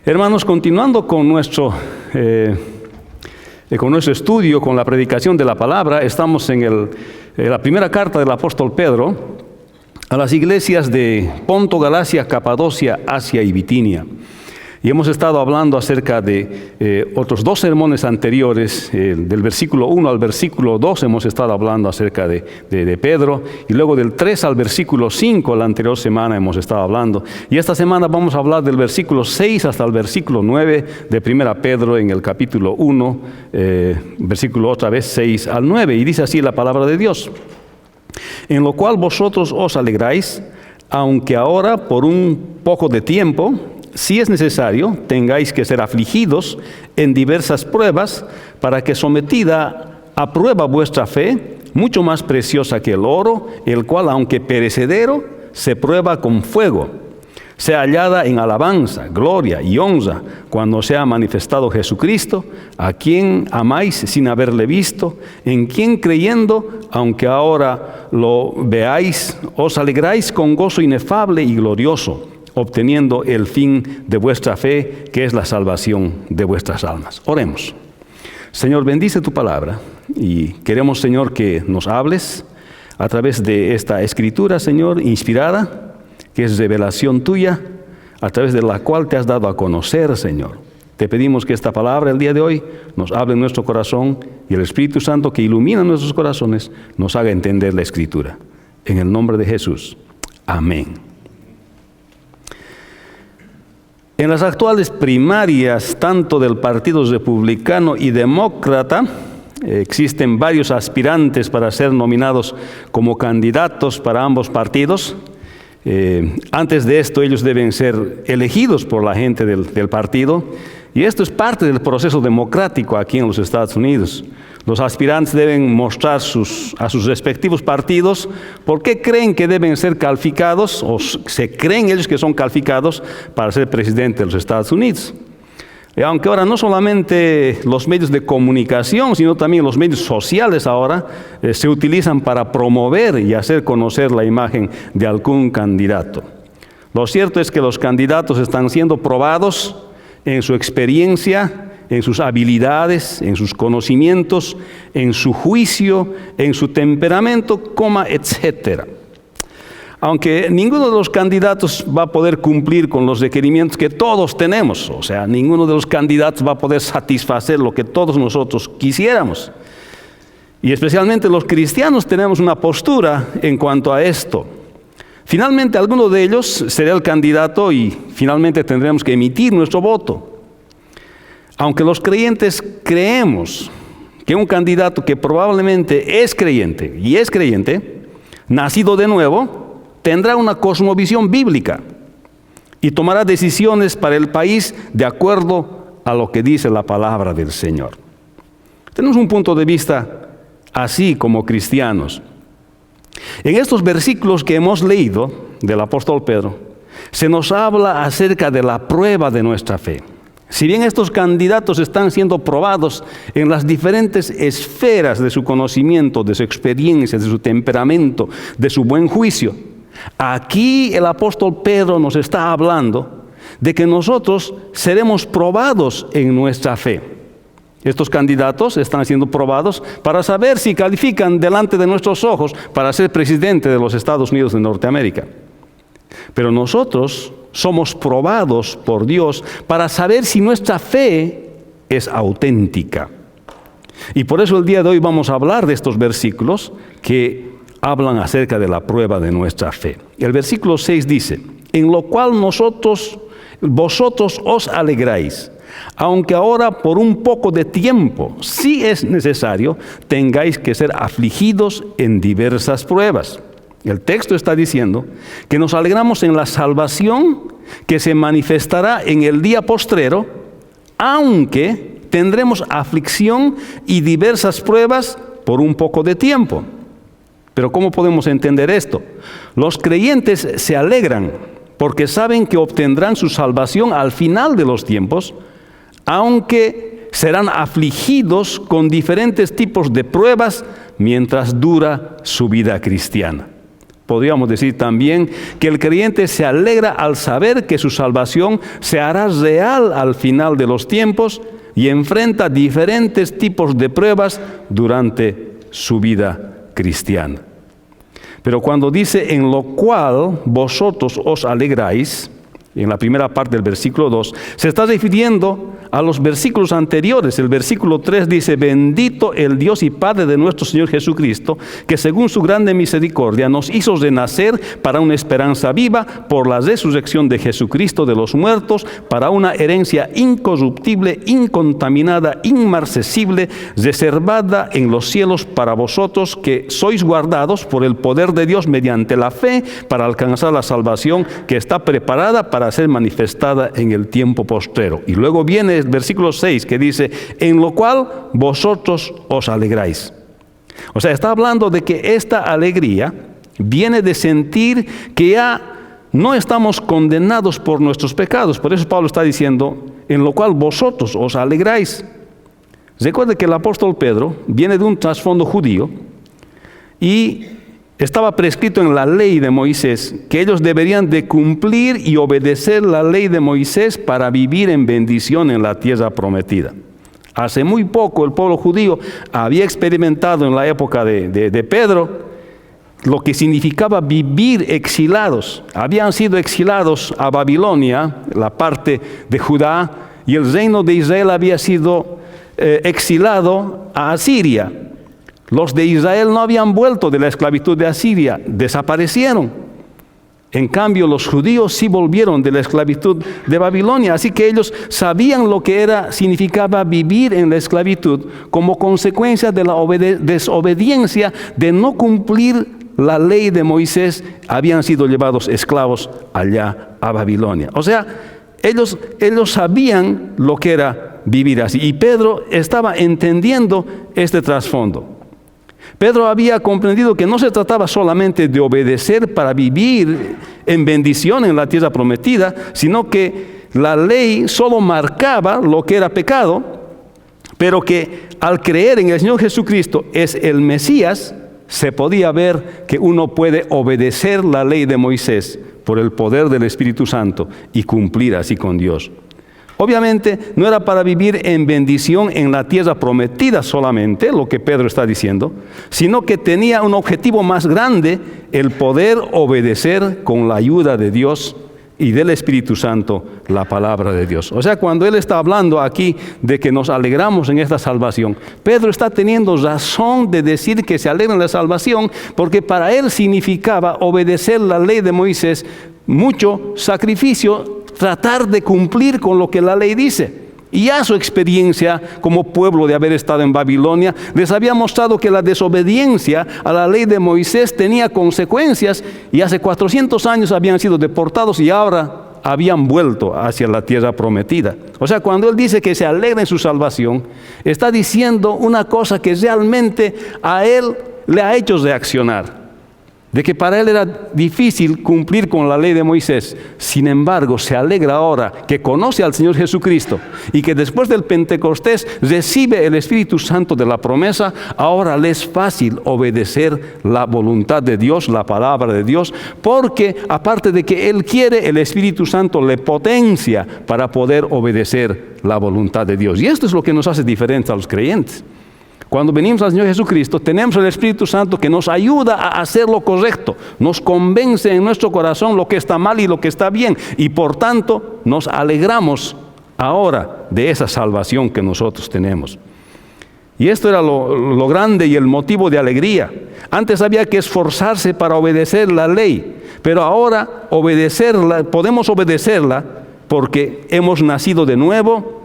Hermanos, continuando con nuestro estudio, con la predicación de la palabra, estamos en la primera carta del apóstol Pedro a las iglesias de Ponto, Galacia, Capadocia, Asia y Bitinia. Y hemos estado hablando acerca de otros dos sermones anteriores, del versículo 1 al versículo 2 hemos estado hablando acerca de Pedro, y luego del 3 al versículo 5 la anterior semana hemos estado hablando. Y esta semana vamos a hablar del versículo 6 hasta el versículo 9 de 1 Pedro en el capítulo 1, versículo otra vez 6 al 9, y dice así la palabra de Dios: en lo cual vosotros os alegráis, aunque ahora por un poco de tiempo, si es necesario, tengáis que ser afligidos en diversas pruebas, para que sometida a prueba vuestra fe, mucho más preciosa que el oro, el cual, aunque perecedero, se prueba con fuego, sea hallada en alabanza, gloria y honra, cuando sea manifestado Jesucristo, a quien amáis sin haberle visto, en quien creyendo, aunque ahora lo veáis, os alegráis con gozo inefable y glorioso, obteniendo el fin de vuestra fe, que es la salvación de vuestras almas. Oremos. Señor, bendice tu palabra, y queremos, Señor, que nos hables a través de esta escritura, Señor, inspirada, que es revelación tuya, a través de la cual te has dado a conocer, Señor. Te pedimos que esta palabra el día de hoy nos hable en nuestro corazón, y el Espíritu Santo que ilumina nuestros corazones nos haga entender la escritura. En el nombre de Jesús. Amén. En las actuales primarias, tanto del Partido Republicano y Demócrata, existen varios aspirantes para ser nominados como candidatos para ambos partidos. Antes de esto, ellos deben ser elegidos por la gente del partido, y esto es parte del proceso democrático aquí en los Estados Unidos. Los aspirantes deben mostrar a sus respectivos partidos por qué creen que deben ser calificados, o se creen ellos que son calificados para ser presidente de los Estados Unidos. Y aunque ahora no solamente los medios de comunicación, sino también los medios sociales ahora se utilizan para promover y hacer conocer la imagen de algún candidato. Lo cierto es que los candidatos están siendo probados en su experiencia, en sus habilidades, en sus conocimientos, en su juicio, en su temperamento, etcétera. Aunque ninguno de los candidatos va a poder cumplir con los requerimientos que todos tenemos, o sea, ninguno de los candidatos va a poder satisfacer lo que todos nosotros quisiéramos. Y especialmente los cristianos tenemos una postura en cuanto a esto. Finalmente, alguno de ellos será el candidato y finalmente tendremos que emitir nuestro voto. Aunque los creyentes creemos que un candidato que probablemente es creyente, nacido de nuevo, tendrá una cosmovisión bíblica y tomará decisiones para el país de acuerdo a lo que dice la palabra del Señor. Tenemos un punto de vista así como cristianos. En estos versículos que hemos leído del apóstol Pedro, se nos habla acerca de la prueba de nuestra fe. Si bien estos candidatos están siendo probados en las diferentes esferas de su conocimiento, de su experiencia, de su temperamento, de su buen juicio, aquí el apóstol Pedro nos está hablando de que nosotros seremos probados en nuestra fe. Estos candidatos están siendo probados para saber si califican delante de nuestros ojos para ser presidente de los Estados Unidos de Norteamérica. Pero nosotros somos probados por Dios para saber si nuestra fe es auténtica. Y por eso el día de hoy vamos a hablar de estos versículos que hablan acerca de la prueba de nuestra fe. El versículo 6 dice: en lo cual vosotros os alegráis, aunque ahora por un poco de tiempo, si es necesario, tengáis que ser afligidos en diversas pruebas. El texto está diciendo que nos alegramos en la salvación que se manifestará en el día postrero, aunque tendremos aflicción y diversas pruebas por un poco de tiempo. Pero ¿cómo podemos entender esto? Los creyentes se alegran porque saben que obtendrán su salvación al final de los tiempos, aunque serán afligidos con diferentes tipos de pruebas mientras dura su vida cristiana. Podríamos decir también que el creyente se alegra al saber que su salvación se hará real al final de los tiempos y enfrenta diferentes tipos de pruebas durante su vida cristiana. Pero cuando dice, en lo cual vosotros os alegráis, en la primera parte del versículo 2, se está refiriendo a los versículos anteriores. El versículo 3 dice, bendito el Dios y Padre de nuestro Señor Jesucristo, que según su grande misericordia nos hizo renacer para una esperanza viva por la resurrección de Jesucristo de los muertos, para una herencia incorruptible, incontaminada, inmarcesible, reservada en los cielos para vosotros, que sois guardados por el poder de Dios mediante la fe, para alcanzar la salvación que está preparada para ser manifestada en el tiempo postrero. Y luego viene el versículo 6 que dice, en lo cual vosotros os alegráis. O sea, está hablando de que esta alegría viene de sentir que ya no estamos condenados por nuestros pecados. Por eso Pablo está diciendo, en lo cual vosotros os alegráis. Recuerde que el apóstol Pedro viene de un trasfondo judío y estaba prescrito en la ley de Moisés que ellos deberían de cumplir y obedecer la ley de Moisés para vivir en bendición en la tierra prometida. Hace muy poco el pueblo judío había experimentado en la época de Pedro lo que significaba vivir exilados. Habían sido exilados a Babilonia, la parte de Judá, y el reino de Israel había sido exilado a Asiria. Los de Israel no habían vuelto de la esclavitud de Asiria, desaparecieron. En cambio, los judíos sí volvieron de la esclavitud de Babilonia, así que ellos sabían lo que significaba vivir en la esclavitud como consecuencia de la desobediencia de no cumplir la ley de Moisés. Habían sido llevados esclavos allá a Babilonia. O sea, ellos sabían lo que era vivir así, y Pedro estaba entendiendo este trasfondo. Pedro había comprendido que no se trataba solamente de obedecer para vivir en bendición en la tierra prometida, sino que la ley solo marcaba lo que era pecado, pero que al creer en el Señor Jesucristo es el Mesías, se podía ver que uno puede obedecer la ley de Moisés por el poder del Espíritu Santo y cumplir así con Dios. Obviamente no era para vivir en bendición en la tierra prometida solamente, lo que Pedro está diciendo, sino que tenía un objetivo más grande, el poder obedecer con la ayuda de Dios y del Espíritu Santo la palabra de Dios. O sea, cuando él está hablando aquí de que nos alegramos en esta salvación, Pedro está teniendo razón de decir que se alegra en la salvación, porque para él significaba obedecer la ley de Moisés, mucho sacrificio, tratar de cumplir con lo que la ley dice. Y ya su experiencia como pueblo de haber estado en Babilonia les había mostrado que la desobediencia a la ley de Moisés tenía consecuencias, y hace 400 años habían sido deportados y ahora habían vuelto hacia la tierra prometida. O sea, cuando él dice que se alegra en su salvación, está diciendo una cosa que realmente a él le ha hecho reaccionar. De que para él era difícil cumplir con la ley de Moisés. Sin embargo, se alegra ahora que conoce al Señor Jesucristo y que después del Pentecostés recibe el Espíritu Santo de la promesa. Ahora le es fácil obedecer la voluntad de Dios, la palabra de Dios, porque aparte de que él quiere, el Espíritu Santo le potencia para poder obedecer la voluntad de Dios. Y esto es lo que nos hace diferentes a los creyentes. Cuando venimos al Señor Jesucristo, tenemos el Espíritu Santo que nos ayuda a hacer lo correcto, nos convence en nuestro corazón lo que está mal y lo que está bien, y por tanto nos alegramos ahora de esa salvación que nosotros tenemos. Y esto era lo grande y el motivo de alegría. Antes había que esforzarse para obedecer la ley, pero ahora podemos obedecerla porque hemos nacido de nuevo.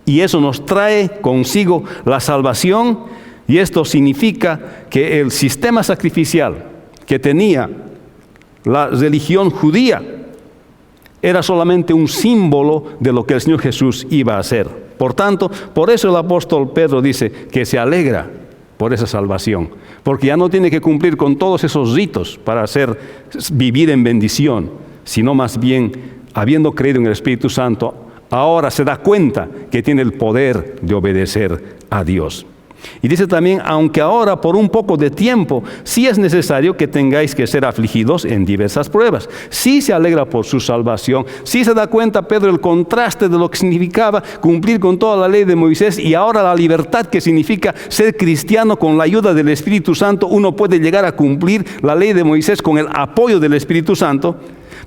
Y eso nos trae consigo la salvación, y esto significa que el sistema sacrificial que tenía la religión judía era solamente un símbolo de lo que el Señor Jesús iba a hacer. Por tanto, por eso el apóstol Pedro dice que se alegra por esa salvación, porque ya no tiene que cumplir con todos esos ritos para vivir en bendición, sino más bien, habiendo creído en el Espíritu Santo, ahora se da cuenta que tiene el poder de obedecer a Dios. Y dice también, aunque ahora por un poco de tiempo, sí es necesario que tengáis que ser afligidos en diversas pruebas. Sí se alegra por su salvación. Sí se da cuenta Pedro el contraste de lo que significaba cumplir con toda la ley de Moisés y ahora la libertad que significa ser cristiano. Con la ayuda del Espíritu Santo uno puede llegar a cumplir la ley de Moisés con el apoyo del Espíritu Santo.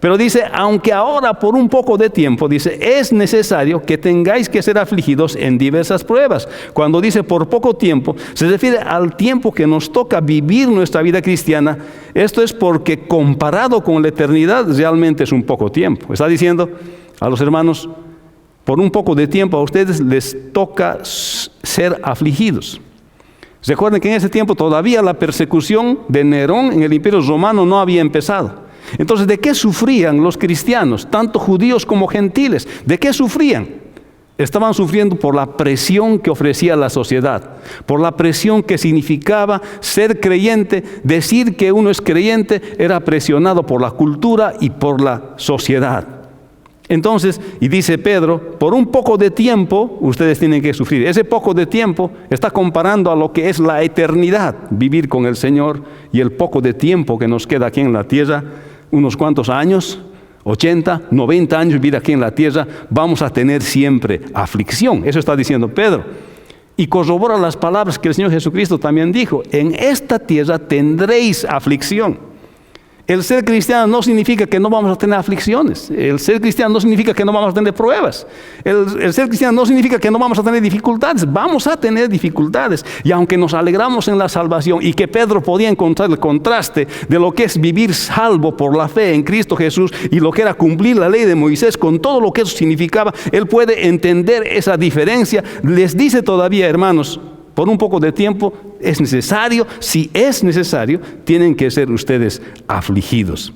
Pero dice, aunque ahora por un poco de tiempo, dice, es necesario que tengáis que ser afligidos en diversas pruebas. Cuando dice por poco tiempo, se refiere al tiempo que nos toca vivir nuestra vida cristiana. Esto es porque comparado con la eternidad, realmente es un poco tiempo. Está diciendo a los hermanos, por un poco de tiempo a ustedes les toca ser afligidos. Recuerden que en ese tiempo todavía la persecución de Nerón en el Imperio Romano no había empezado. Entonces, ¿de qué sufrían los cristianos, tanto judíos como gentiles? ¿De qué sufrían? Estaban sufriendo por la presión que ofrecía la sociedad, por la presión que significaba ser creyente. Decir que uno es creyente era presionado por la cultura y por la sociedad. Entonces, y dice Pedro, por un poco de tiempo ustedes tienen que sufrir. Ese poco de tiempo está comparando a lo que es la eternidad, vivir con el Señor, y el poco de tiempo que nos queda aquí en la tierra, unos cuantos años, 80, 90 años vivir aquí en la tierra, vamos a tener siempre aflicción. Eso está diciendo Pedro. Y corrobora las palabras que el Señor Jesucristo también dijo, en esta tierra tendréis aflicción. El ser cristiano no significa que no vamos a tener aflicciones. El ser cristiano no significa que no vamos a tener pruebas. El ser cristiano no significa que no vamos a tener dificultades. Vamos a tener dificultades. Y aunque nos alegramos en la salvación y que Pedro podía encontrar el contraste de lo que es vivir salvo por la fe en Cristo Jesús y lo que era cumplir la ley de Moisés con todo lo que eso significaba, él puede entender esa diferencia. Les dice todavía, hermanos, por un poco de tiempo es necesario, si es necesario, tienen que ser ustedes afligidos.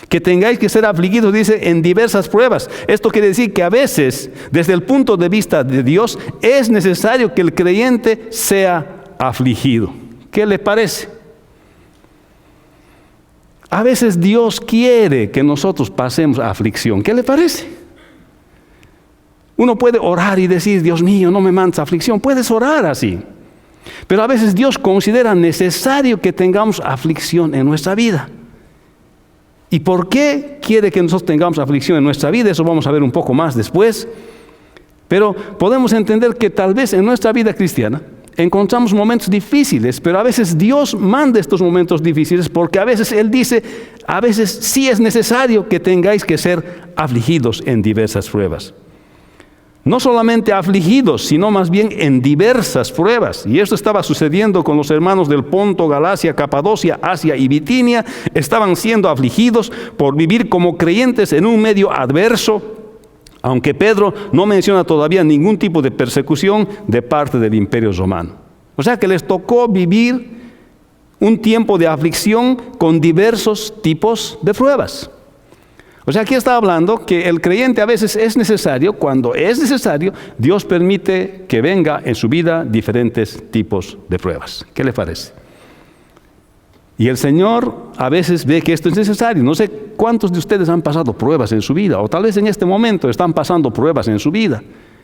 Que tengáis que ser afligidos, dice, en diversas pruebas. Esto quiere decir que a veces, desde el punto de vista de Dios, es necesario que el creyente sea afligido. ¿Qué le parece? A veces Dios quiere que nosotros pasemos aflicción. ¿Qué le parece? Uno puede orar y decir, Dios mío, no me mandes aflicción. Puedes orar así. Pero a veces Dios considera necesario que tengamos aflicción en nuestra vida. ¿Y por qué quiere que nosotros tengamos aflicción en nuestra vida? Eso vamos a ver un poco más después. Pero podemos entender que tal vez en nuestra vida cristiana encontramos momentos difíciles, pero a veces Dios manda estos momentos difíciles porque a veces Él dice, a veces sí es necesario que tengáis que ser afligidos en diversas pruebas. No solamente afligidos, sino más bien en diversas pruebas. Y esto estaba sucediendo con los hermanos del Ponto, Galacia, Capadocia, Asia y Bitinia. Estaban siendo afligidos por vivir como creyentes en un medio adverso, aunque Pedro no menciona todavía ningún tipo de persecución de parte del Imperio Romano. O sea que les tocó vivir un tiempo de aflicción con diversos tipos de pruebas. O sea, aquí está hablando que el creyente a veces es necesario, cuando es necesario, Dios permite que venga en su vida diferentes tipos de pruebas. ¿Qué le parece? Y el Señor a veces ve que esto es necesario. No sé cuántos de ustedes han pasado pruebas en su vida, o tal vez en este momento están pasando pruebas en su vida.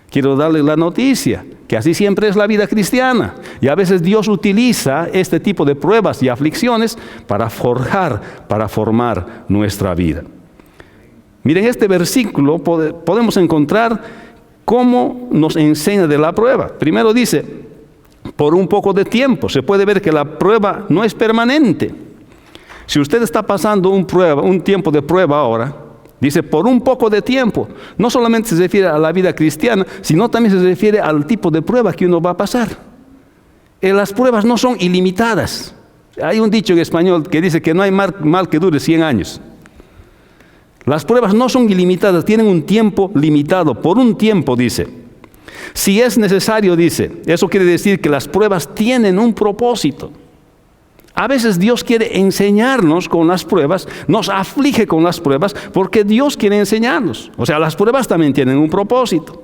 Quiero darles la noticia, que así siempre es la vida cristiana. Y a veces Dios utiliza este tipo de pruebas y aflicciones para forjar, para formar nuestra vida. Miren, este versículo podemos encontrar cómo nos enseña de la prueba. Primero dice, por un poco de tiempo. Se puede ver que la prueba no es permanente. Si usted está pasando un tiempo de prueba ahora, dice por un poco de tiempo. No solamente se refiere a la vida cristiana, sino también se refiere al tipo de prueba que uno va a pasar. Las pruebas no son ilimitadas. Hay un dicho en español que dice que no hay mal que dure 100 años. Las pruebas no son ilimitadas, tienen un tiempo limitado. Por un tiempo, dice. Si es necesario, dice. Eso quiere decir que las pruebas tienen un propósito. A veces Dios quiere enseñarnos con las pruebas, nos aflige con las pruebas, porque Dios quiere enseñarnos. O sea, las pruebas también tienen un propósito.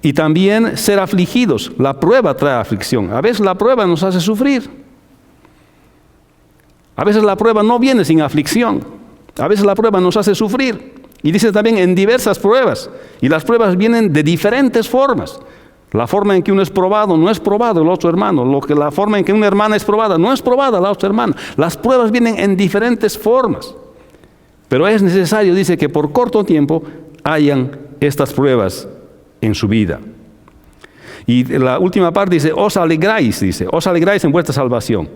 Y también ser afligidos. La prueba trae aflicción. A veces la prueba nos hace sufrir. A veces la prueba no viene sin aflicción. A veces la prueba nos hace sufrir. Y dice también en diversas pruebas. Y las pruebas vienen de diferentes formas. La forma en que uno es probado no es probado el otro hermano. La forma en que una hermana es probada no es probada la otra hermana. Las pruebas vienen en diferentes formas. Pero es necesario, dice, que por corto tiempo hayan estas pruebas en su vida. Y la última parte dice, os alegráis en vuestra salvación.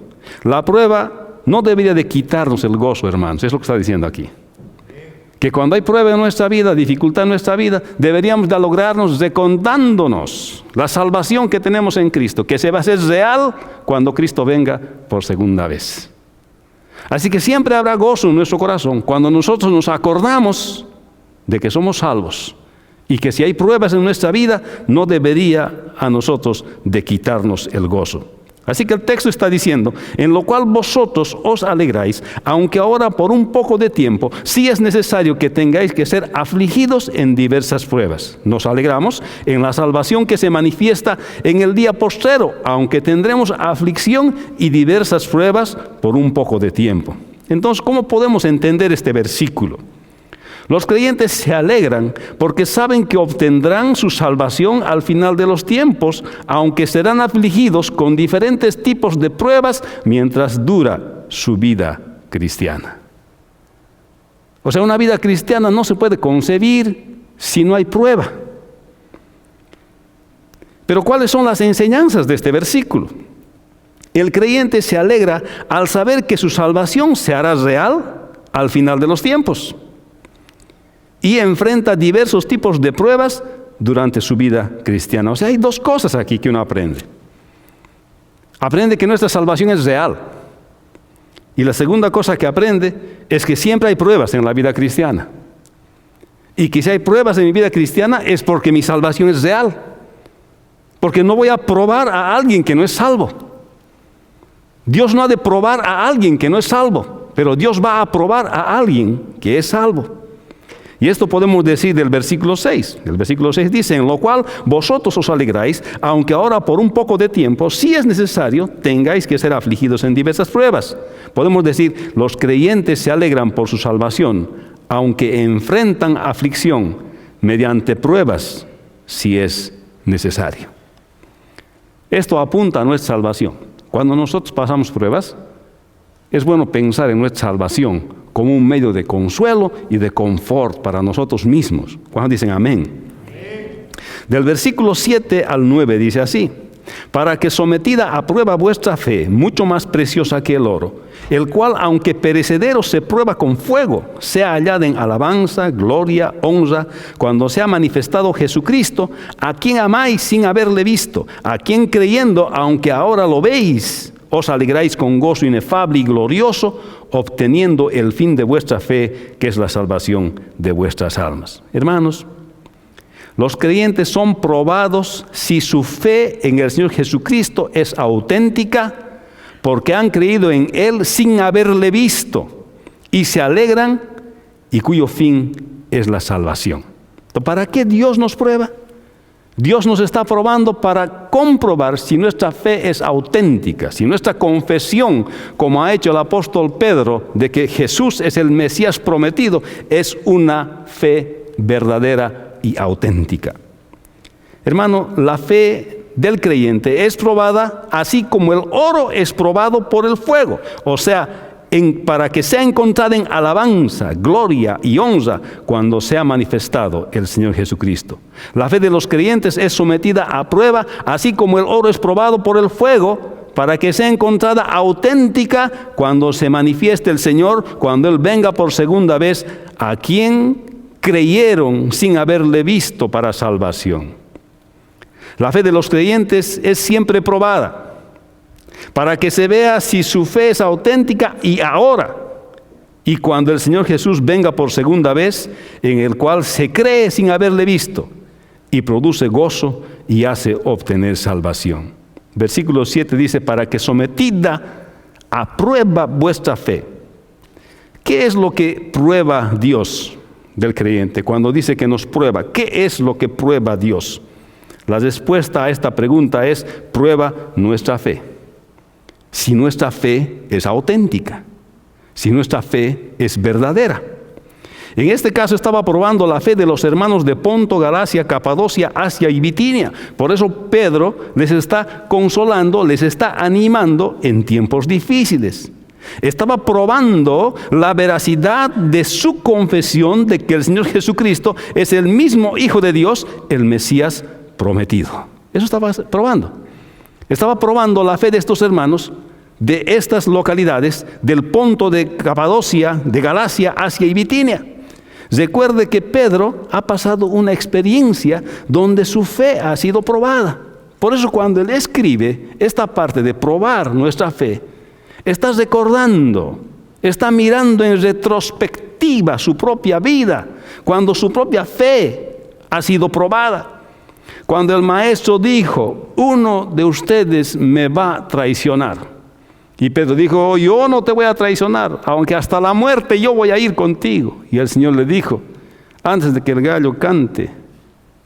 La prueba no debería de quitarnos el gozo, hermanos. Es lo que está diciendo aquí. Que cuando hay prueba en nuestra vida, dificultad en nuestra vida, deberíamos de lograrnos recordándonos la salvación que tenemos en Cristo, que se va a hacer real cuando Cristo venga por segunda vez. Así que siempre habrá gozo en nuestro corazón cuando nosotros nos acordamos de que somos salvos y que si hay pruebas en nuestra vida, no debería a nosotros de quitarnos el gozo. Así que el texto está diciendo, en lo cual vosotros os alegráis, aunque ahora por un poco de tiempo, sí es necesario que tengáis que ser afligidos en diversas pruebas. Nos alegramos en la salvación que se manifiesta en el día postrero, aunque tendremos aflicción y diversas pruebas por un poco de tiempo. Entonces, ¿cómo podemos entender este versículo? Los creyentes se alegran porque saben que obtendrán su salvación al final de los tiempos, aunque serán afligidos con diferentes tipos de pruebas mientras dura su vida cristiana. O sea, una vida cristiana no se puede concebir si no hay prueba. Pero ¿cuáles son las enseñanzas de este versículo? El creyente se alegra al saber que su salvación se hará real al final de los tiempos. Y enfrenta diversos tipos de pruebas durante su vida cristiana. O sea, hay dos cosas aquí que uno aprende. Aprende que nuestra salvación es real. Y la segunda cosa que aprende es que siempre hay pruebas en la vida cristiana. Y que si hay pruebas en mi vida cristiana es porque mi salvación es real. Porque no voy a probar a alguien que no es salvo. Dios no ha de probar a alguien que no es salvo, pero Dios va a probar a alguien que es salvo. Y esto podemos decir del versículo 6. El versículo 6 dice, en lo cual vosotros os alegráis, aunque ahora por un poco de tiempo, si es necesario, tengáis que ser afligidos en diversas pruebas. Podemos decir, los creyentes se alegran por su salvación, aunque enfrentan aflicción mediante pruebas, si es necesario. Esto apunta a nuestra salvación. Cuando nosotros pasamos pruebas, es bueno pensar en nuestra salvación como un medio de consuelo y de confort para nosotros mismos. ¿Cuántos dicen amén? Del versículo 7 al 9 dice así, para que sometida a prueba vuestra fe, mucho más preciosa que el oro, el cual aunque perecedero se prueba con fuego, sea hallada en alabanza, gloria, honra, cuando sea manifestado Jesucristo, a quien amáis sin haberle visto, a quien creyendo, aunque ahora lo veis, os alegráis con gozo inefable y glorioso, obteniendo el fin de vuestra fe, que es la salvación de vuestras almas. Hermanos, los creyentes son probados si su fe en el Señor Jesucristo es auténtica, porque han creído en Él sin haberle visto, y se alegran, y cuyo fin es la salvación. ¿Para qué Dios nos prueba? Dios nos está probando para comprobar si nuestra fe es auténtica, si nuestra confesión, como ha hecho el apóstol Pedro, de que Jesús es el Mesías prometido, es una fe verdadera y auténtica. Hermano, la fe del creyente es probada así como el oro es probado por el fuego. O sea, para que sea encontrada en alabanza, gloria y honra cuando sea manifestado el Señor Jesucristo. La fe de los creyentes es sometida a prueba, así como el oro es probado por el fuego, para que sea encontrada auténtica cuando se manifieste el Señor, cuando Él venga por segunda vez, a quien creyeron sin haberle visto para salvación. La fe de los creyentes es siempre probada, para que se vea si su fe es auténtica y ahora, y cuando el Señor Jesús venga por segunda vez, en el cual se cree sin haberle visto, y produce gozo y hace obtener salvación. Versículo 7 dice, para que sometida a prueba vuestra fe. ¿Qué es lo que prueba Dios del creyente cuando dice que nos prueba? ¿Qué es lo que prueba Dios? La respuesta a esta pregunta es, prueba nuestra fe. Si nuestra fe es auténtica, si nuestra fe es verdadera. En este caso estaba probando la fe de los hermanos de Ponto, Galacia, Capadocia, Asia y Bitinia. Por eso Pedro les está consolando, les está animando en tiempos difíciles. Estaba probando la veracidad de su confesión de que el Señor Jesucristo es el mismo Hijo de Dios, el Mesías prometido. Eso estaba probando. Estaba probando la fe de estos hermanos de estas localidades, del Ponto, de Capadocia, de Galacia, Asia y Bitinia. Recuerde que Pedro ha pasado una experiencia donde su fe ha sido probada. Por eso cuando él escribe esta parte de probar nuestra fe, está recordando, está mirando en retrospectiva su propia vida, cuando su propia fe ha sido probada. Cuando el maestro dijo, uno de ustedes me va a traicionar. Y Pedro dijo, yo no te voy a traicionar, aunque hasta la muerte yo voy a ir contigo. Y el Señor le dijo, antes de que el gallo cante,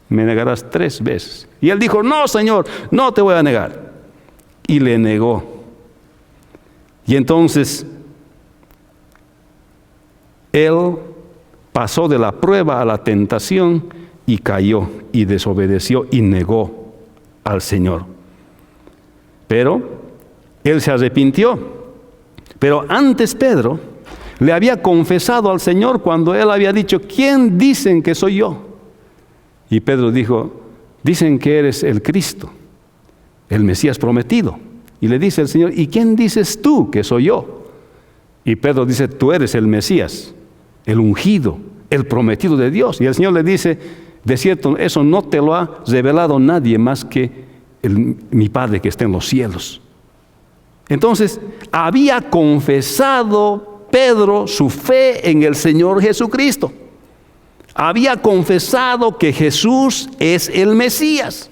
me negarás 3 veces. Y él dijo, no, Señor, no te voy a negar. Y le negó. Y entonces, él pasó de la prueba a la tentación y cayó y desobedeció y negó al Señor. Pero él se arrepintió. Pero antes Pedro le había confesado al Señor cuando él había dicho, ¿quién dicen que soy yo? Y Pedro dijo, dicen que eres el Cristo, el Mesías prometido. Y le dice el Señor, ¿y quién dices tú que soy yo? Y Pedro dice, tú eres el Mesías, el ungido, el prometido de Dios. Y el Señor le dice, de cierto, eso no te lo ha revelado nadie más que mi Padre que está en los cielos. Entonces, había confesado Pedro su fe en el Señor Jesucristo. Había confesado que Jesús es el Mesías.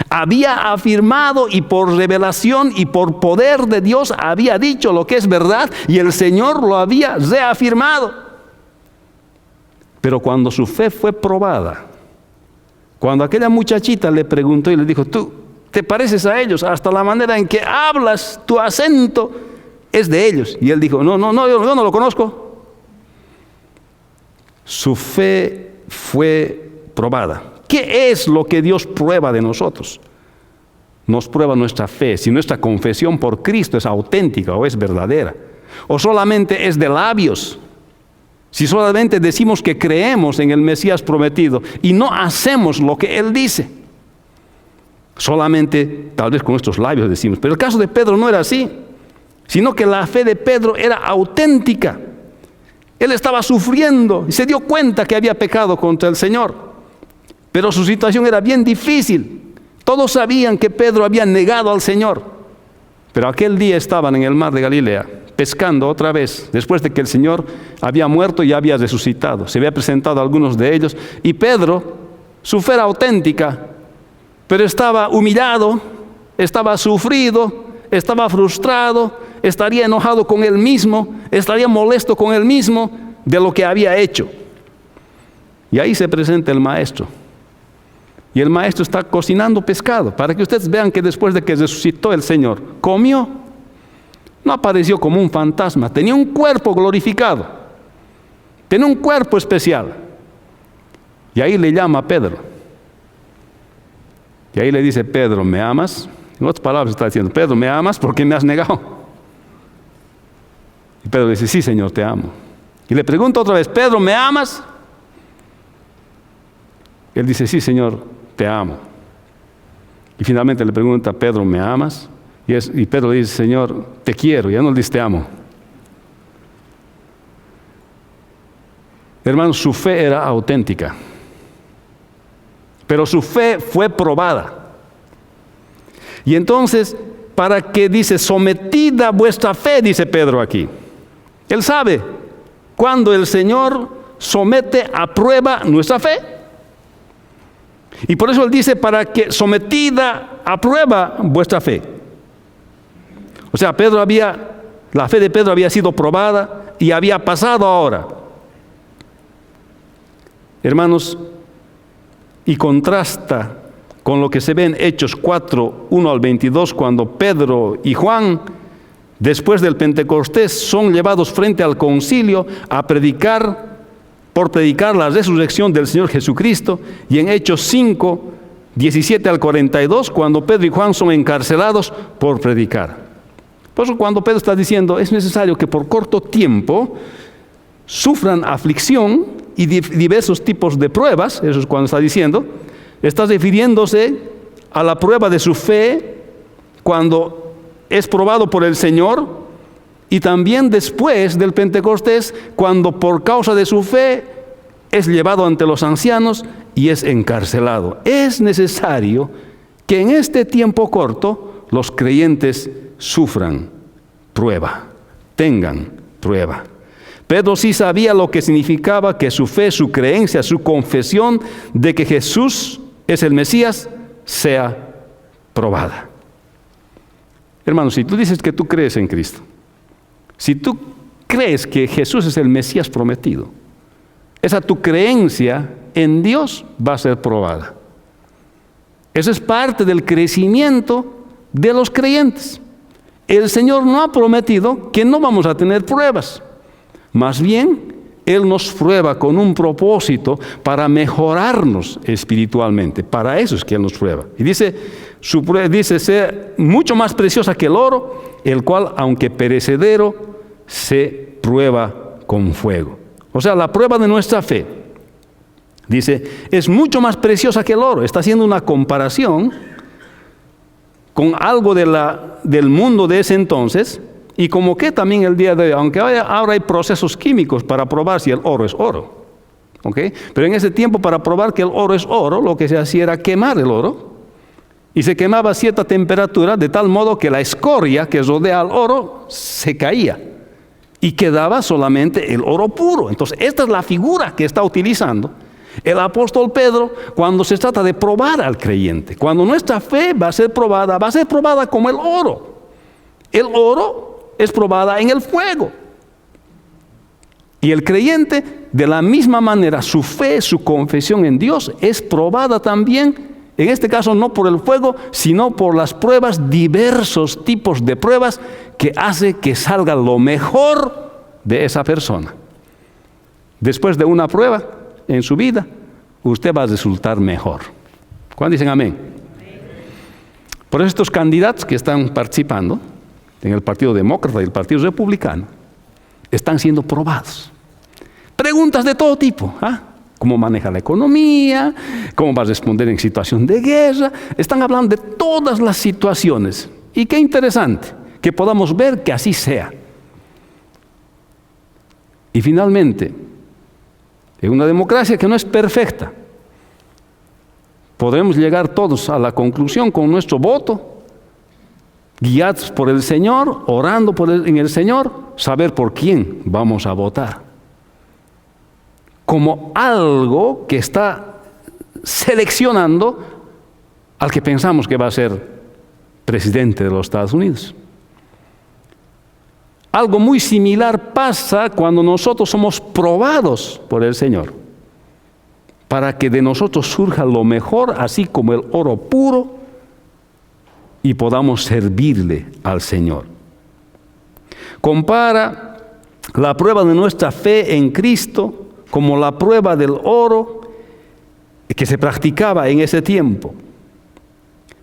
Había afirmado y por revelación y por poder de Dios había dicho lo que es verdad y el Señor lo había reafirmado. Pero cuando su fe fue probada, cuando aquella muchachita le preguntó y le dijo, tú te pareces a ellos, hasta la manera en que hablas, tu acento es de ellos. Y él dijo, no, yo no lo conozco. Su fe fue probada. ¿Qué es lo que Dios prueba de nosotros? Nos prueba nuestra fe, si nuestra confesión por Cristo es auténtica o es verdadera, o solamente es de labios. Si solamente decimos que creemos en el Mesías prometido y no hacemos lo que Él dice. Solamente, tal vez con nuestros labios decimos. Pero el caso de Pedro no era así, sino que la fe de Pedro era auténtica. Él estaba sufriendo y se dio cuenta que había pecado contra el Señor. Pero su situación era bien difícil. Todos sabían que Pedro había negado al Señor. Pero aquel día estaban en el mar de Galilea, pescando otra vez, después de que el Señor había muerto y había resucitado. Se había presentado a algunos de ellos. Y Pedro, su fe era auténtica, pero estaba humillado, estaba sufrido, estaba frustrado, estaría enojado con él mismo, estaría molesto con él mismo de lo que había hecho. Y ahí se presenta el maestro. Y el maestro está cocinando pescado, para que ustedes vean que después de que resucitó el Señor, comió. No apareció como un fantasma, tenía un cuerpo glorificado, tenía un cuerpo especial. Y ahí le llama a Pedro. Y ahí le dice, Pedro, ¿me amas? En otras palabras está diciendo, Pedro, ¿me amas? ¿Por qué me has negado? Y Pedro dice, sí, Señor, te amo. Y le pregunta otra vez, Pedro, ¿me amas? Él dice, sí, Señor, te amo. Y finalmente le pregunta, Pedro, ¿me amas? Y Pedro le dice, Señor, te quiero. Ya no le dice, te amo. Hermanos, su fe era auténtica. Pero su fe fue probada. Y entonces, ¿para qué dice? Sometida vuestra fe, dice Pedro aquí. Él sabe cuando el Señor somete a prueba nuestra fe. Y por eso él dice, para que sometida a prueba vuestra fe. O sea, la fe de Pedro había sido probada y había pasado ahora. Hermanos, y contrasta con lo que se ve en Hechos 4, 1 al 22, cuando Pedro y Juan, después del Pentecostés, son llevados frente al concilio a predicar por predicar la resurrección del Señor Jesucristo, y en Hechos 5, 17 al 42, cuando Pedro y Juan son encarcelados por predicar. Por eso cuando Pedro está diciendo, es necesario que por corto tiempo sufran aflicción y diversos tipos de pruebas, eso es cuando está diciendo, está refiriéndose a la prueba de su fe cuando es probado por el Señor, y también después del Pentecostés, cuando por causa de su fe es llevado ante los ancianos y es encarcelado. Es necesario que en este tiempo corto los creyentes sufran prueba, tengan prueba. Pedro sí sabía lo que significaba que su fe, su creencia, su confesión de que Jesús es el Mesías sea probada. Hermanos, si tú dices que tú crees en Cristo, si tú crees que Jesús es el Mesías prometido, esa tu creencia en Dios va a ser probada. Eso es parte del crecimiento de los creyentes. El Señor no ha prometido que no vamos a tener pruebas. Más bien, Él nos prueba con un propósito para mejorarnos espiritualmente. Para eso es que Él nos prueba. Y dice ser mucho más preciosa que el oro, el cual, aunque perecedero, se prueba con fuego. O sea, la prueba de nuestra fe, dice, es mucho más preciosa que el oro. Está haciendo una comparación con algo del mundo de ese entonces, y como que también el día de hoy, aunque ahora hay procesos químicos para probar si el oro es oro, ¿okay? Pero en ese tiempo, para probar que el oro es oro, lo que se hacía era quemar el oro, y se quemaba a cierta temperatura, de tal modo que la escoria que rodea al oro se caía, y quedaba solamente el oro puro. Entonces, esta es la figura que está utilizando el apóstol Pedro cuando se trata de probar al creyente. Cuando nuestra fe va a ser probada como el oro. El oro es probada en el fuego. Y el creyente, de la misma manera, su fe, su confesión en Dios es probada también, en este caso no por el fuego, sino por las pruebas, diversos tipos de pruebas que hace que salga lo mejor de esa persona. Después de una prueba en su vida, usted va a resultar mejor. ¿Cuándo dicen amén? Por eso estos candidatos que están participando en el Partido Demócrata y el Partido Republicano están siendo probados. Preguntas de todo tipo, ¿cómo maneja la economía? ¿Cómo va a responder en situación de guerra? Están hablando de todas las situaciones. Y qué interesante que podamos ver que así sea. Y finalmente, en una democracia que no es perfecta, podremos llegar todos a la conclusión con nuestro voto, guiados por el Señor, orando en el Señor, saber por quién vamos a votar. Como algo que está seleccionando al que pensamos que va a ser presidente de los Estados Unidos. Algo muy similar pasa cuando nosotros somos probados por el Señor, para que de nosotros surja lo mejor, así como el oro puro, y podamos servirle al Señor. Compara la prueba de nuestra fe en Cristo como la prueba del oro que se practicaba en ese tiempo.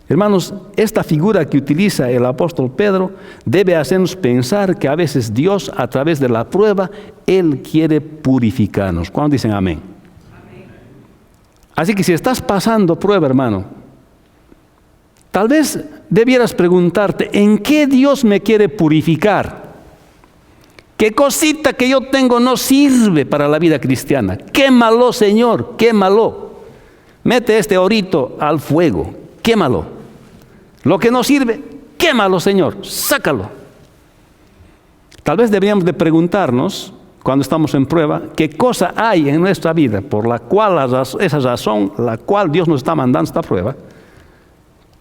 Hermanos, esta figura que utiliza el apóstol Pedro debe hacernos pensar que a veces Dios, a través de la prueba, Él quiere purificarnos. ¿Cuándo dicen amén? Amén. Así que si estás pasando prueba, hermano, tal vez debieras preguntarte, ¿en qué Dios me quiere purificar? ¿Qué cosita que yo tengo no sirve para la vida cristiana? Quémalo, Señor, quémalo. Mete este orito al fuego, quémalo. Lo que no sirve, quémalo, Señor, sácalo. Tal vez deberíamos de preguntarnos, cuando estamos en prueba, qué cosa hay en nuestra vida por la cual esa razón, la cual Dios nos está mandando esta prueba,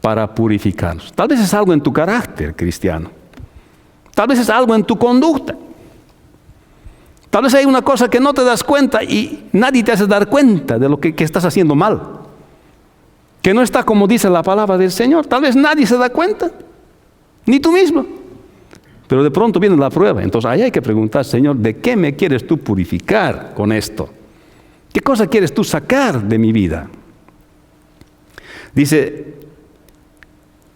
para purificarnos. Tal vez es algo en tu carácter cristiano. Tal vez es algo en tu conducta. Tal vez hay una cosa que no te das cuenta y nadie te hace dar cuenta de lo que estás haciendo mal. Que no está como dice la palabra del Señor. Tal vez nadie se da cuenta, ni tú mismo. Pero de pronto viene la prueba. Entonces ahí hay que preguntar, Señor, ¿de qué me quieres tú purificar con esto? ¿Qué cosa quieres tú sacar de mi vida? Dice,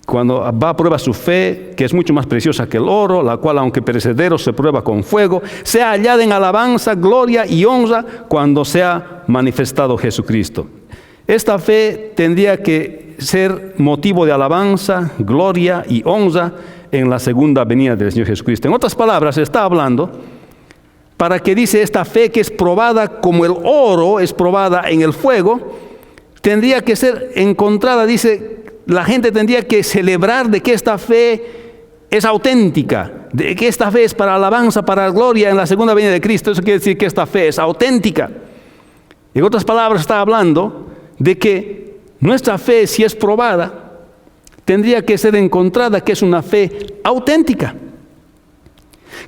cuando va a prueba su fe, que es mucho más preciosa que el oro, la cual aunque perecedero se prueba con fuego, sea hallada en alabanza, gloria y honra cuando sea manifestado Jesucristo. Esta fe tendría que ser motivo de alabanza, gloria y honra en la segunda venida del Señor Jesucristo. En otras palabras, está hablando para que dice esta fe que es probada como el oro es probada en el fuego, tendría que ser encontrada, dice, la gente tendría que celebrar de que esta fe es auténtica, de que esta fe es para alabanza, para gloria en la segunda venida de Cristo. Eso quiere decir que esta fe es auténtica. En otras palabras, está hablando de que nuestra fe, si es probada, tendría que ser encontrada que es una fe auténtica.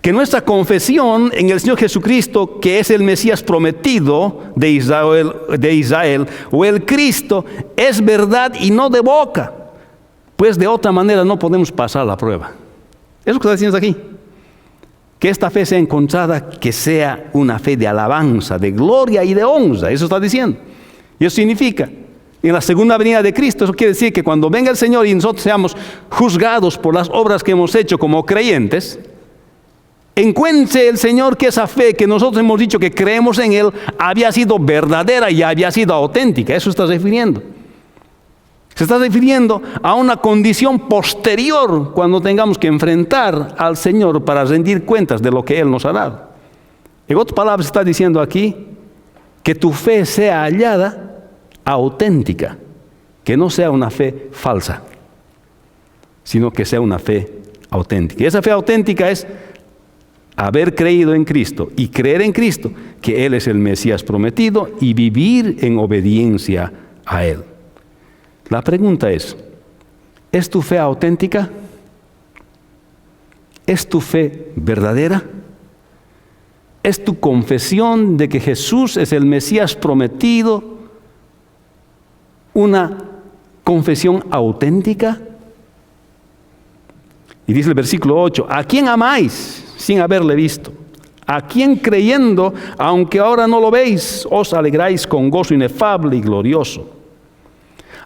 Que nuestra confesión en el Señor Jesucristo, que es el Mesías prometido de Israel, o el Cristo, es verdad y no de boca. Pues de otra manera no podemos pasar la prueba. Es lo que está diciendo aquí. Que esta fe sea encontrada, que sea una fe de alabanza, de gloria y de honra. Eso está diciendo. Y eso significa, en la segunda venida de Cristo, eso quiere decir que cuando venga el Señor y nosotros seamos juzgados por las obras que hemos hecho como creyentes, encuentre el Señor que esa fe que nosotros hemos dicho que creemos en Él había sido verdadera y había sido auténtica. Eso está refiriendo. Se está refiriendo a una condición posterior cuando tengamos que enfrentar al Señor para rendir cuentas de lo que Él nos ha dado. En otras palabras, está diciendo aquí que tu fe sea hallada auténtica, que no sea una fe falsa, sino que sea una fe auténtica. Y esa fe auténtica es haber creído en Cristo y creer en Cristo, que Él es el Mesías prometido, y vivir en obediencia a Él. La pregunta ¿es tu fe auténtica? ¿Es tu fe verdadera? ¿Es tu confesión de que Jesús es el Mesías prometido una confesión auténtica? Y dice el versículo 8, ¿a quién amáis sin haberle visto? ¿A quién creyendo, aunque ahora no lo veis, os alegráis con gozo inefable y glorioso?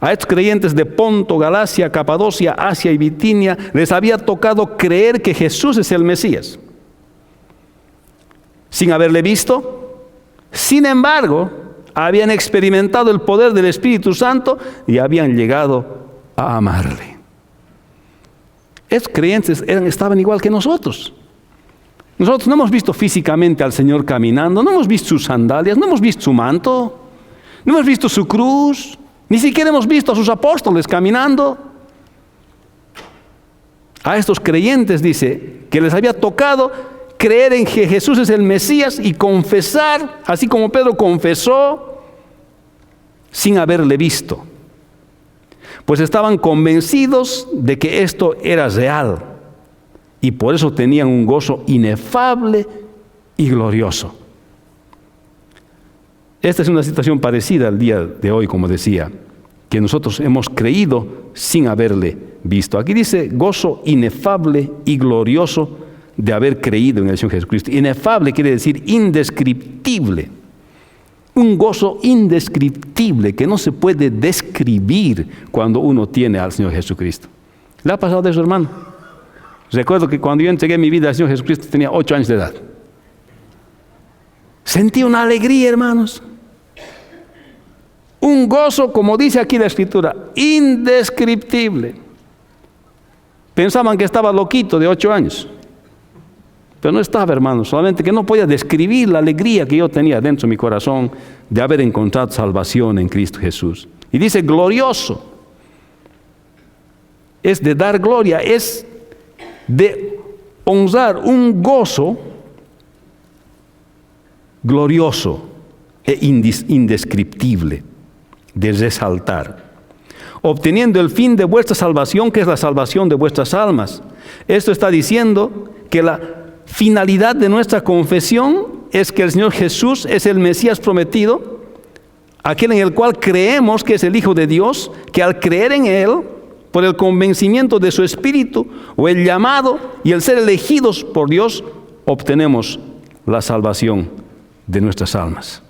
A estos creyentes de Ponto, Galacia, Capadocia, Asia y Bitinia les había tocado creer que Jesús es el Mesías, sin haberle visto. Sin embargo, habían experimentado el poder del Espíritu Santo y habían llegado a amarle. Estos creyentes estaban igual que nosotros. Nosotros no hemos visto físicamente al Señor caminando, no hemos visto sus sandalias, no hemos visto su manto, no hemos visto su cruz, ni siquiera hemos visto a sus apóstoles caminando. A estos creyentes dice que les había tocado creer en que Jesús es el Mesías y confesar, así como Pedro confesó, sin haberle visto. Pues estaban convencidos de que esto era real y por eso tenían un gozo inefable y glorioso. Esta es una situación parecida al día de hoy, como decía, que nosotros hemos creído sin haberle visto. Aquí dice gozo inefable y glorioso de haber creído en el Señor Jesucristo. Inefable quiere decir indescriptible. Un gozo indescriptible que no se puede describir cuando uno tiene al Señor Jesucristo. ¿Le ha pasado eso, hermano? Recuerdo que cuando yo entregué mi vida al Señor Jesucristo tenía 8 años de edad. Sentí una alegría, hermanos. Un gozo, como dice aquí la Escritura, indescriptible. Pensaban que estaba loquito de 8 años. Pero no estaba, hermanos, solamente que no podía describir la alegría que yo tenía dentro de mi corazón de haber encontrado salvación en Cristo Jesús. Y dice glorioso. Es de dar gloria, es de honrar, un gozo glorioso e indescriptible, de resaltar. Obteniendo el fin de vuestra salvación, que es la salvación de vuestras almas. Esto está diciendo que la finalidad de nuestra confesión es que el Señor Jesús es el Mesías prometido, aquel en el cual creemos que es el Hijo de Dios, que al creer en Él, por el convencimiento de su Espíritu, o el llamado y el ser elegidos por Dios, obtenemos la salvación de nuestras almas.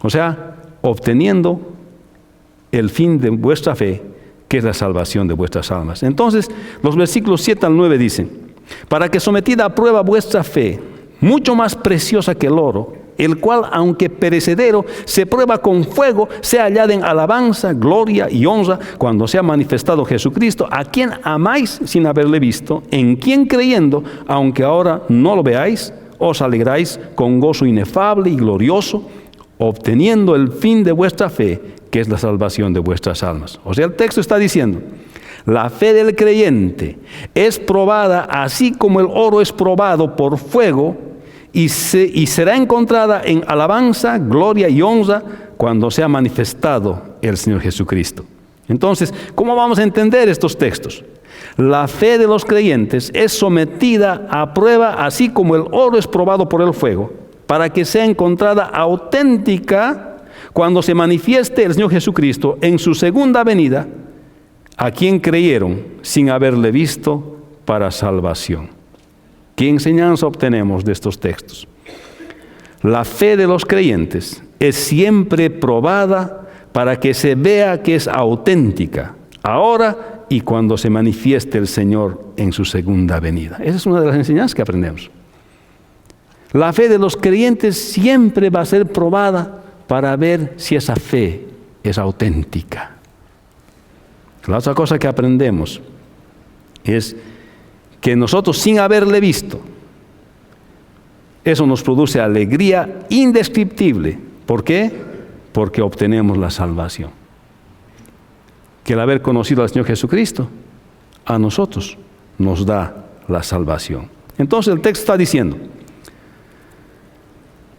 O sea, obteniendo el fin de vuestra fe, que es la salvación de vuestras almas. Entonces, los versículos 7 al 9 dicen: para que sometida a prueba vuestra fe, mucho más preciosa que el oro, el cual, aunque perecedero, se prueba con fuego, sea hallada en alabanza, gloria y honra, cuando sea manifestado Jesucristo, a quien amáis sin haberle visto, en quien creyendo, aunque ahora no lo veáis, os alegráis con gozo inefable y glorioso, obteniendo el fin de vuestra fe, que es la salvación de vuestras almas. O sea, el texto está diciendo: la fe del creyente es probada así como el oro es probado por fuego, y será encontrada en alabanza, gloria y honra cuando sea manifestado el Señor Jesucristo. Entonces, ¿cómo vamos a entender estos textos? La fe de los creyentes es sometida a prueba así como el oro es probado por el fuego, para que sea encontrada auténtica cuando se manifieste el Señor Jesucristo en su segunda venida, a quien creyeron sin haberle visto, para salvación. ¿Qué enseñanza obtenemos de estos textos? La fe de los creyentes es siempre probada para que se vea que es auténtica, ahora y cuando se manifieste el Señor en su segunda venida. Esa es una de las enseñanzas que aprendemos. La fe de los creyentes siempre va a ser probada para ver si esa fe es auténtica. La otra cosa que aprendemos es que nosotros, sin haberle visto, eso nos produce alegría indescriptible. ¿Por qué? Porque obtenemos la salvación. Que el haber conocido al Señor Jesucristo a nosotros nos da la salvación. Entonces el texto está diciendo: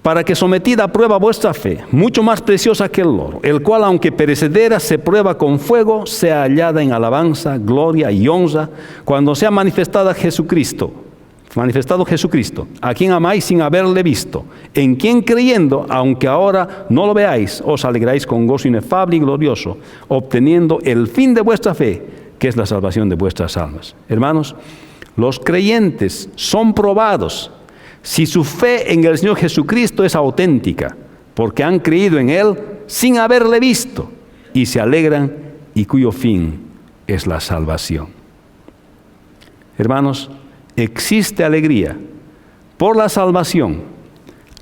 para que sometida a prueba vuestra fe, mucho más preciosa que el oro, el cual, aunque perecedera, se prueba con fuego, sea hallada en alabanza, gloria y honra, cuando sea manifestado Jesucristo, a quien amáis sin haberle visto, en quien creyendo, aunque ahora no lo veáis, os alegráis con gozo inefable y glorioso, obteniendo el fin de vuestra fe, que es la salvación de vuestras almas. Hermanos, los creyentes son probados si su fe en el Señor Jesucristo es auténtica, porque han creído en Él sin haberle visto, y se alegran, y cuyo fin es la salvación. Hermanos, existe alegría por la salvación,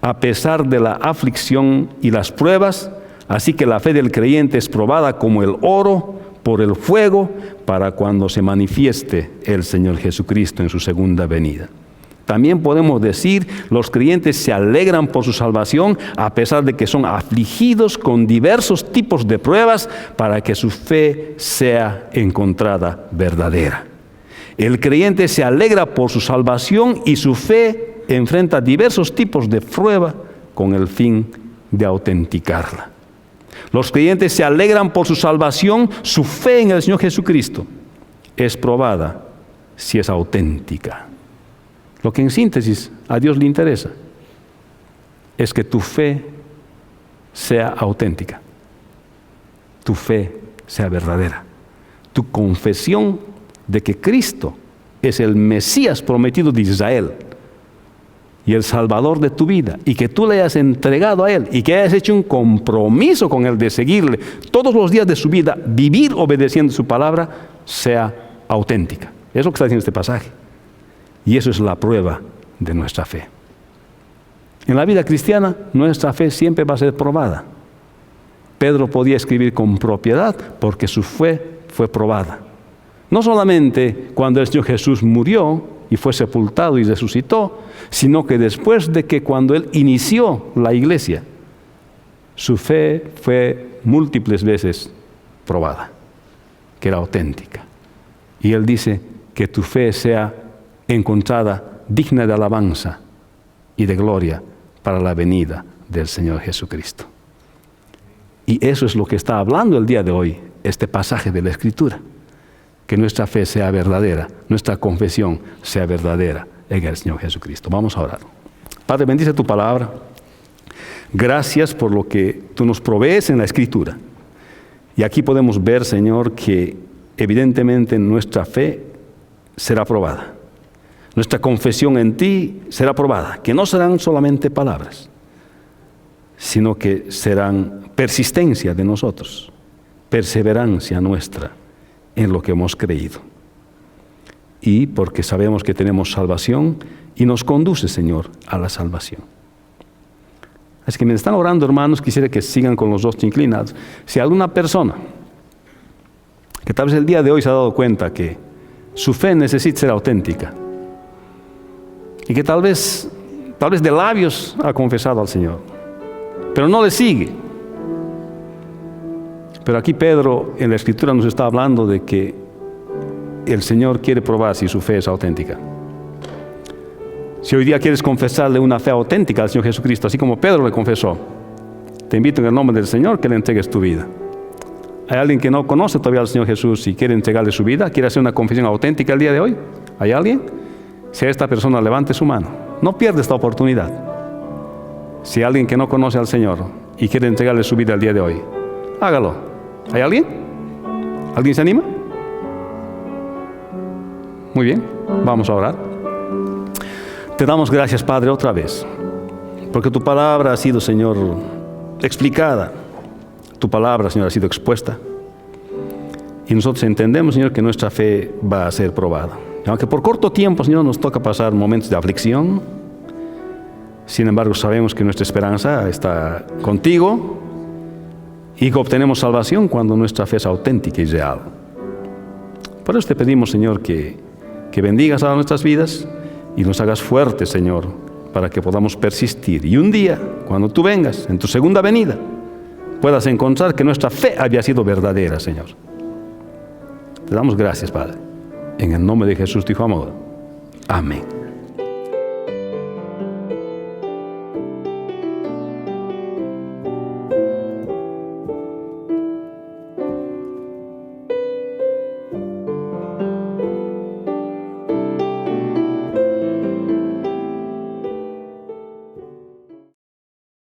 a pesar de la aflicción y las pruebas, así que la fe del creyente es probada como el oro por el fuego, para cuando se manifieste el Señor Jesucristo en su segunda venida. También podemos decir, los creyentes se alegran por su salvación a pesar de que son afligidos con diversos tipos de pruebas para que su fe sea encontrada verdadera. El creyente se alegra por su salvación y su fe enfrenta diversos tipos de prueba con el fin de autenticarla. Los creyentes se alegran por su salvación, su fe en el Señor Jesucristo es probada si es auténtica. Lo que en síntesis a Dios le interesa es que tu fe sea auténtica, tu fe sea verdadera, tu confesión de que Cristo es el Mesías prometido de Israel y el Salvador de tu vida, y que tú le hayas entregado a Él y que hayas hecho un compromiso con Él de seguirle todos los días de su vida, vivir obedeciendo su palabra, sea auténtica. Es lo que está diciendo este pasaje. Y eso es la prueba de nuestra fe. En la vida cristiana, nuestra fe siempre va a ser probada. Pedro podía escribir con propiedad porque su fe fue probada. No solamente cuando el Señor Jesús murió y fue sepultado y resucitó, sino que después de que cuando Él inició la iglesia, su fe fue múltiples veces probada, que era auténtica. Y Él dice que tu fe sea encontrada digna de alabanza y de gloria para la venida del Señor Jesucristo. Y eso es lo que está hablando el día de hoy, este pasaje de la Escritura. Que nuestra fe sea verdadera, nuestra confesión sea verdadera en el Señor Jesucristo. Vamos a orar. Padre, bendice tu palabra. Gracias por lo que tú nos provees en la Escritura. Y aquí podemos ver, Señor, que evidentemente nuestra fe será probada. Nuestra confesión en ti será probada, que no serán solamente palabras, sino que serán persistencia de nosotros, perseverancia nuestra en lo que hemos creído. Y porque sabemos que tenemos salvación y nos conduce, Señor, a la salvación. Así que mientras están orando, hermanos, quisiera que sigan con los rostros inclinados. Si alguna persona que tal vez el día de hoy se ha dado cuenta que su fe necesita ser auténtica y que tal vez de labios ha confesado al Señor, pero no le sigue. Pero aquí Pedro en la Escritura nos está hablando de que el Señor quiere probar si su fe es auténtica. Si hoy día quieres confesarle una fe auténtica al Señor Jesucristo, así como Pedro le confesó, te invito en el nombre del Señor que le entregues tu vida. ¿Hay alguien que no conoce todavía al Señor Jesús y quiere entregarle su vida? ¿Quiere hacer una confesión auténtica el día de hoy? ¿Hay alguien? Si esta persona levante su mano, no pierda esta oportunidad. Si hay alguien que no conoce al Señor y quiere entregarle su vida el día de hoy, hágalo. ¿Hay alguien? ¿Alguien se anima? Muy bien, vamos a orar. Te damos gracias, Padre, otra vez, porque tu palabra ha sido, Señor, explicada. Tu palabra, Señor, ha sido expuesta. Y nosotros entendemos, Señor, que nuestra fe va a ser probada. Aunque por corto tiempo, Señor, nos toca pasar momentos de aflicción, sin embargo, sabemos que nuestra esperanza está contigo y que obtenemos salvación cuando nuestra fe es auténtica y real. Por eso te pedimos, Señor, que bendigas a nuestras vidas y nos hagas fuertes, Señor, para que podamos persistir. Y un día, cuando tú vengas, en tu segunda venida, puedas encontrar que nuestra fe había sido verdadera, Señor. Te damos gracias, Padre. En el nombre de Jesús, tu Hijo amado. Amén.